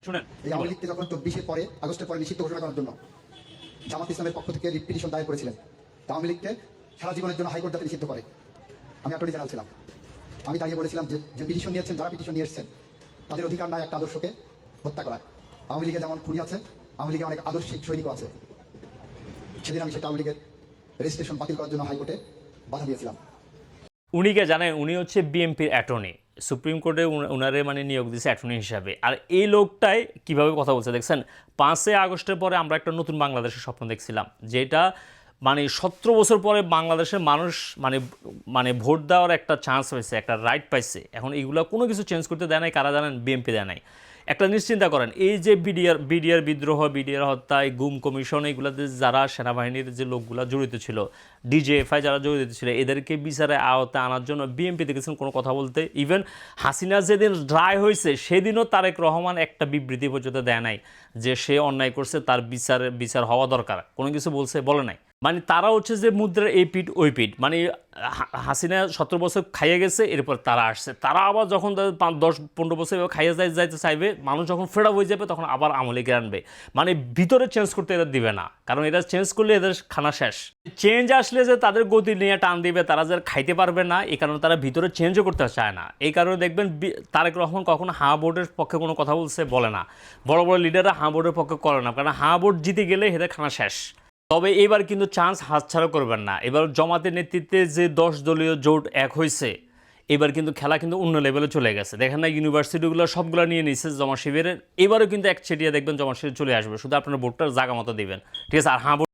শুনেন, এই আওয়ামী লীগকে যখন 24-এর পরে আগস্টের পরে নিষিদ্ধ ঘোষণা করার জন্য জামাত ইসলামের পক্ষ থেকে রিট পিটিশন দায়ের করেছিলেন। আওয়ামী লীগকে সারা জীবনের জন্য হাইকোর্ট যাতে নিষিদ্ধ করে, আমি অ্যাটর্নি জেনারেল ছিলাম। আমি দাঁড়িয়ে বলেছিলাম যে পিটিশন নিয়েছেন, যারা পিটিশন নিয়ে এসেছেন তাদের অধিকার নাই একটা আদর্শকে হত্যা করা। আওয়ামী লীগে যেমন খুনি আছে, আওয়ামী লীগে অনেক আদর্শিক সৈনিকও আছে। সেদিন আমি সেটা আওয়ামী লীগের রেজিস্ট্রেশন বাতিল করার জন্য হাইকোর্টে বাধা দিয়েছিলাম। উনিকে জানেন, উনি হচ্ছে বিএনপির অ্যাটর্নি, সুপ্রিম কোর্টে উনারে মানে নিয়োগ দিয়েছে অ্যাটর্নি হিসাবে। আর এই লোকটাই কিভাবে কথা বলছে দেখছেন। 5ই আগস্টের পরে আমরা একটা নতুন বাংলাদেশের স্বপ্ন দেখছিলাম, যেটা মানে 17 বছর পরে বাংলাদেশের মানুষ মানে মানে ভোট দেওয়ার একটা চান্স হয়েছে, একটা রাইট পাইছে। এখন এইগুলো কোনো কিছু চেঞ্জ করতে দেয় নাই, কারা জানেন? বিএনপি দেয় নাই। একটা নিশ্চিন্তা করেন, এই যে বিডিআর বিদ্রোহ, বিডিআর হত্যা, গুম কমিশন, এইগুলাতে যারা সেনাবাহিনীর যে লোকগুলো জড়িত ছিল, ডিজিএফআই যারা জড়িত ছিল, এদেরকে বিচারে আওতায় আনার জন্য বিএনপি দেখেছেন কোনো কথা বলতে। ইভেন হাসিনা যেদিন ড্রাই হয়েছে সেদিনও তারেক রহমান একটা বিবৃতি পর্যন্ত দেয় নাই যে সে অন্যায় করছে, তার বিচার হওয়া দরকার। কোনো কিছু বলে নাই। মানে তারা হচ্ছে যে মুদ্রার এই পিঠ ওই পিঠ, মানে হাসিনা 17 বছর খাইয়ে গেছে, এরপর তারা আসছে, তারা আবার যখন 10-15 বছর খাইয়ে যাইতে চাইবে, মানুষ যখন ফেড আপ হয়ে যাবে তখন আবার আমলিকে আনবে। মানে ভিতরে চেঞ্জ করতে এরা দিবে না, কারণ এটা চেঞ্জ করলে এদের খানা শেষ। চেঞ্জ আসলে যে তাদের গতি নিয়ে টান দিবে, তারা যে খাইতে পারবে না, এই কারণে তারা ভিতরে চেঞ্জও করতে চায় না। এই কারণে দেখবেন তারেক রহমান কখনো হাঁ বোর্ডের পক্ষে কোনো কথা বলে না, বড় বড় লিডাররা হাঁ বোর্ডের পক্ষে করে না, কারণ হাঁ বোর্ড জিতে গেলে এদের খানা শেষ। তবে এবার কিন্তু চান্স হাতছাড়া করবেন না। এবার জামাতের নেতৃত্বে যে 10 দলীয় জোট এক হয়েছে, এবার কিন্তু খেলা কিন্তু অন্য লেভেলে চলে গেছে। দেখেন না, ইউনিভার্সিটিগুলো সবগুলো নিয়ে নিচ্ছে জামাত শিবিরের। এবারও কিন্তু এক চেটিয়া দেখবেন জামাত শিবির চলে আসবে, শুধু আপনার ভোটটার জায়গা মতো দিবেন, ঠিক আছে? আর হ্যাঁ